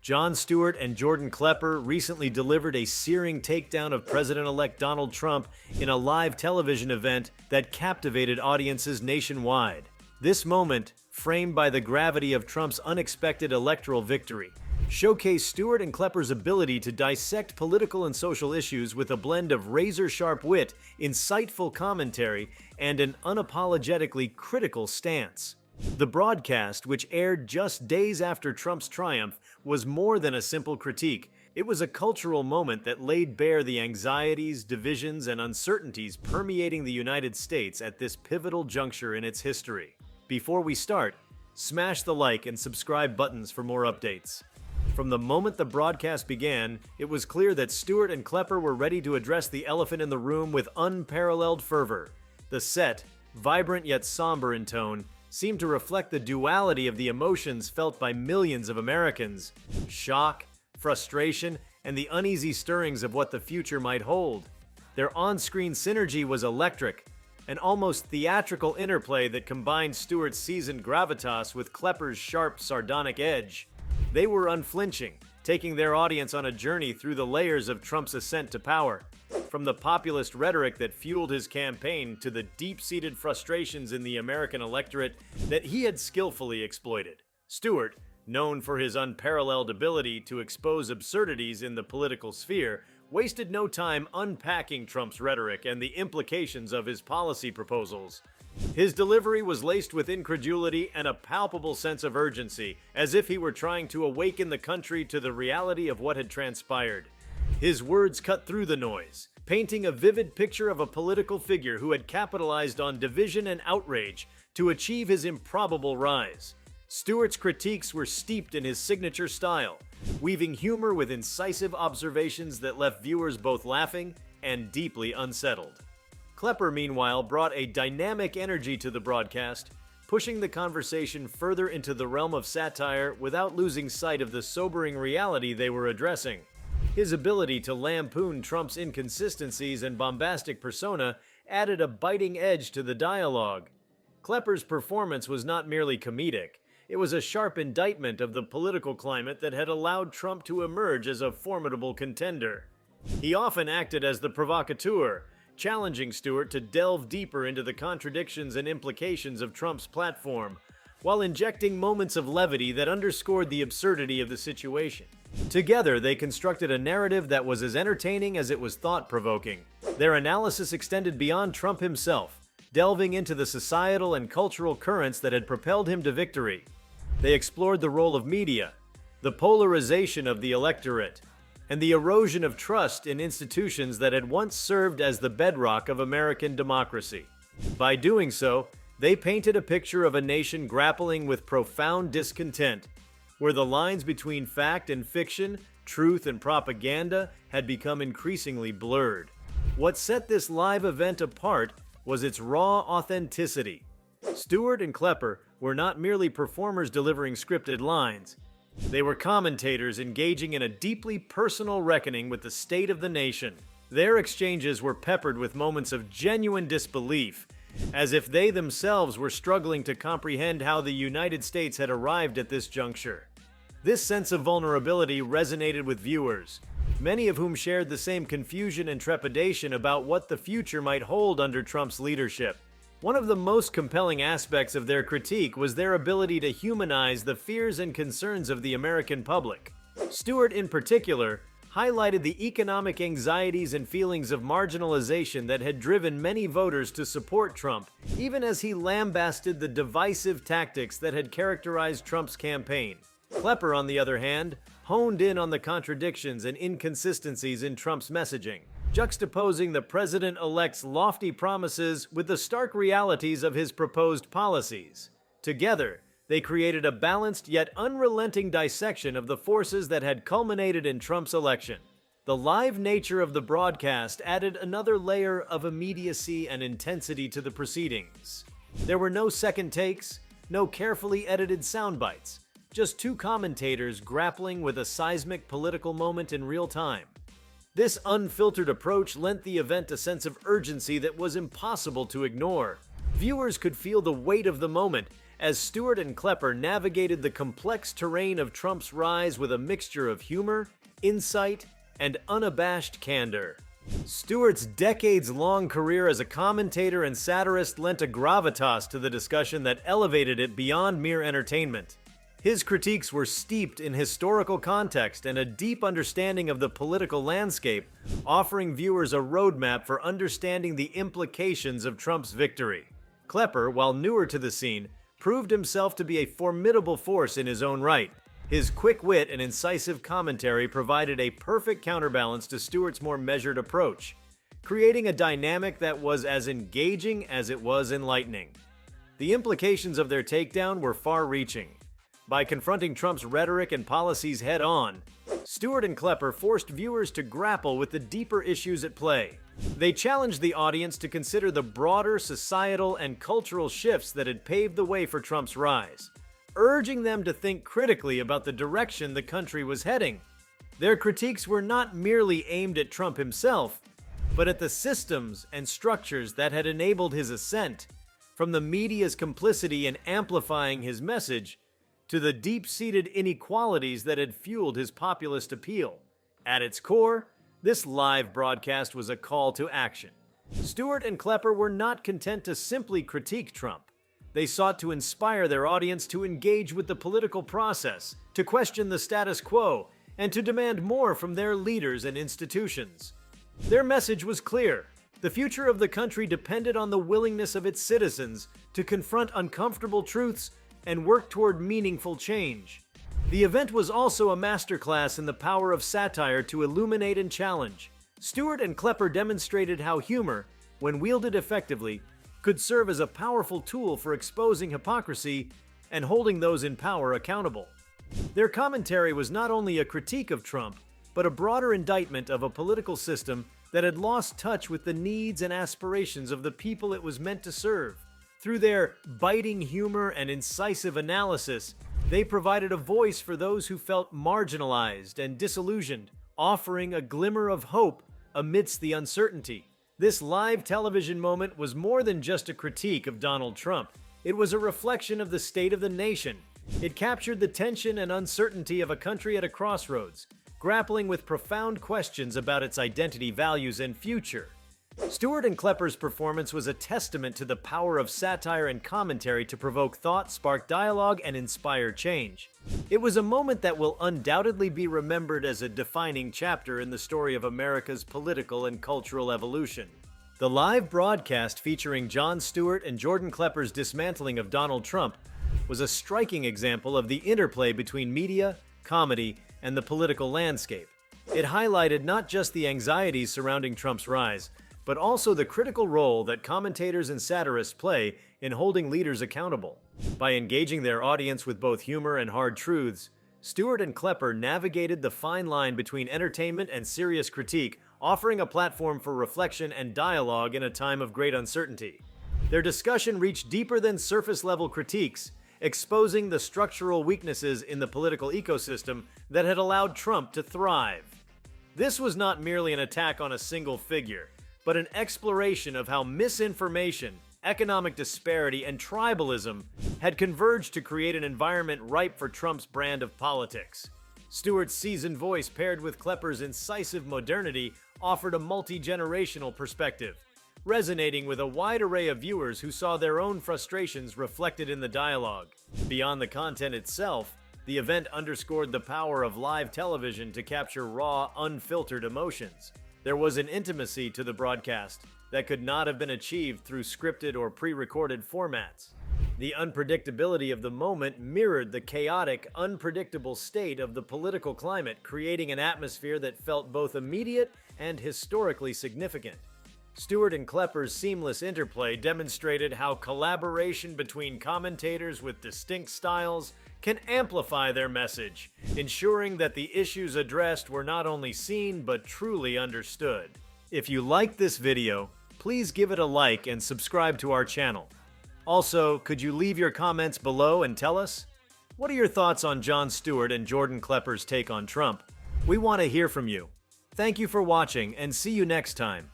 Jon Stewart and Jordan Klepper recently delivered a searing takedown of President-elect Donald Trump in a live television event that captivated audiences nationwide. This moment, framed by the gravity of Trump's unexpected electoral victory, showcased Stewart and Klepper's ability to dissect political and social issues with a blend of razor-sharp wit, insightful commentary, and an unapologetically critical stance. The broadcast, which aired just days after Trump's triumph, was more than a simple critique. It was a cultural moment that laid bare the anxieties, divisions, and uncertainties permeating the United States at this pivotal juncture in its history. Before we start, smash the like and subscribe buttons for more updates. From the moment the broadcast began, it was clear that Stewart and Klepper were ready to address the elephant in the room with unparalleled fervor. The set, vibrant yet somber in tone, seemed to reflect the duality of the emotions felt by millions of Americans: shock, frustration, and the uneasy stirrings of what the future might hold. Their on-screen synergy was electric, an almost theatrical interplay that combined Stewart's seasoned gravitas with Klepper's sharp, sardonic edge. They were unflinching, taking their audience on a journey through the layers of Trump's ascent to power. From the populist rhetoric that fueled his campaign to the deep-seated frustrations in the American electorate that he had skillfully exploited. Stewart, known for his unparalleled ability to expose absurdities in the political sphere, wasted no time unpacking Trump's rhetoric and the implications of his policy proposals. His delivery was laced with incredulity and a palpable sense of urgency, as if he were trying to awaken the country to the reality of what had transpired. His words cut through the noise, painting a vivid picture of a political figure who had capitalized on division and outrage to achieve his improbable rise. Stewart's critiques were steeped in his signature style, weaving humor with incisive observations that left viewers both laughing and deeply unsettled. Klepper, meanwhile, brought a dynamic energy to the broadcast, pushing the conversation further into the realm of satire without losing sight of the sobering reality they were addressing. His ability to lampoon Trump's inconsistencies and bombastic persona added a biting edge to the dialogue. Klepper's performance was not merely comedic. It was a sharp indictment of the political climate that had allowed Trump to emerge as a formidable contender. He often acted as the provocateur, challenging Stewart to delve deeper into the contradictions and implications of Trump's platform, while injecting moments of levity that underscored the absurdity of the situation. Together, they constructed a narrative that was as entertaining as it was thought-provoking. Their analysis extended beyond Trump himself, delving into the societal and cultural currents that had propelled him to victory. They explored the role of media, the polarization of the electorate, and the erosion of trust in institutions that had once served as the bedrock of American democracy. By doing so, they painted a picture of a nation grappling with profound discontent, where the lines between fact and fiction, truth and propaganda, had become increasingly blurred. What set this live event apart was its raw authenticity. Stewart and Klepper were not merely performers delivering scripted lines. They were commentators engaging in a deeply personal reckoning with the state of the nation. Their exchanges were peppered with moments of genuine disbelief, as if they themselves were struggling to comprehend how the United States had arrived at this juncture. This sense of vulnerability resonated with viewers, many of whom shared the same confusion and trepidation about what the future might hold under Trump's leadership. One of the most compelling aspects of their critique was their ability to humanize the fears and concerns of the American public. Stewart, in particular, highlighted the economic anxieties and feelings of marginalization that had driven many voters to support Trump, even as he lambasted the divisive tactics that had characterized Trump's campaign. Klepper, on the other hand, honed in on the contradictions and inconsistencies in Trump's messaging, juxtaposing the president-elect's lofty promises with the stark realities of his proposed policies. Together, they created a balanced yet unrelenting dissection of the forces that had culminated in Trump's election. The live nature of the broadcast added another layer of immediacy and intensity to the proceedings. There were no second takes, no carefully edited sound bites, just two commentators grappling with a seismic political moment in real time. This unfiltered approach lent the event a sense of urgency that was impossible to ignore. Viewers could feel the weight of the moment, as Stewart and Klepper navigated the complex terrain of Trump's rise with a mixture of humor, insight, and unabashed candor. Stewart's decades-long career as a commentator and satirist lent a gravitas to the discussion that elevated it beyond mere entertainment. His critiques were steeped in historical context and a deep understanding of the political landscape, offering viewers a roadmap for understanding the implications of Trump's victory. Klepper, while newer to the scene, proved himself to be a formidable force in his own right. His quick wit and incisive commentary provided a perfect counterbalance to Stewart's more measured approach, creating a dynamic that was as engaging as it was enlightening. The implications of their takedown were far-reaching. By confronting Trump's rhetoric and policies head-on, Stewart and Klepper forced viewers to grapple with the deeper issues at play. They challenged the audience to consider the broader societal and cultural shifts that had paved the way for Trump's rise, urging them to think critically about the direction the country was heading. Their critiques were not merely aimed at Trump himself, but at the systems and structures that had enabled his ascent, from the media's complicity in amplifying his message to the deep-seated inequalities that had fueled his populist appeal. At its core, this live broadcast was a call to action. Stewart and Klepper were not content to simply critique Trump. They sought to inspire their audience to engage with the political process, to question the status quo, and to demand more from their leaders and institutions. Their message was clear. The future of the country depended on the willingness of its citizens to confront uncomfortable truths and work toward meaningful change. The event was also a masterclass in the power of satire to illuminate and challenge. Stewart and Klepper demonstrated how humor, when wielded effectively, could serve as a powerful tool for exposing hypocrisy and holding those in power accountable. Their commentary was not only a critique of Trump, but a broader indictment of a political system that had lost touch with the needs and aspirations of the people it was meant to serve. Through their biting humor and incisive analysis, they provided a voice for those who felt marginalized and disillusioned, offering a glimmer of hope amidst the uncertainty. This live television moment was more than just a critique of Donald Trump. It was a reflection of the state of the nation. It captured the tension and uncertainty of a country at a crossroads, grappling with profound questions about its identity, values, and future. Stewart and Klepper's performance was a testament to the power of satire and commentary to provoke thought, spark dialogue, and inspire change. It was a moment that will undoubtedly be remembered as a defining chapter in the story of America's political and cultural evolution. The live broadcast featuring Jon Stewart and Jordan Klepper's dismantling of Donald Trump was a striking example of the interplay between media, comedy, and the political landscape. It highlighted not just the anxieties surrounding Trump's rise, but also the critical role that commentators and satirists play in holding leaders accountable. By engaging their audience with both humor and hard truths, Stewart and Klepper navigated the fine line between entertainment and serious critique, offering a platform for reflection and dialogue in a time of great uncertainty. Their discussion reached deeper than surface-level critiques, exposing the structural weaknesses in the political ecosystem that had allowed Trump to thrive. This was not merely an attack on a single figure, but an exploration of how misinformation, economic disparity, and tribalism had converged to create an environment ripe for Trump's brand of politics. Stewart's seasoned voice paired with Klepper's incisive modernity offered a multi-generational perspective, resonating with a wide array of viewers who saw their own frustrations reflected in the dialogue. Beyond the content itself, the event underscored the power of live television to capture raw, unfiltered emotions. There was an intimacy to the broadcast that could not have been achieved through scripted or pre-recorded formats. The unpredictability of the moment mirrored the chaotic, unpredictable state of the political climate, creating an atmosphere that felt both immediate and historically significant. Stewart and Klepper's seamless interplay demonstrated how collaboration between commentators with distinct styles can amplify their message, ensuring that the issues addressed were not only seen but truly understood. If you liked this video, please give it a like and subscribe to our channel. Also, could you leave your comments below and tell us? What are your thoughts on Jon Stewart and Jordan Klepper's take on Trump? We want to hear from you. Thank you for watching and see you next time.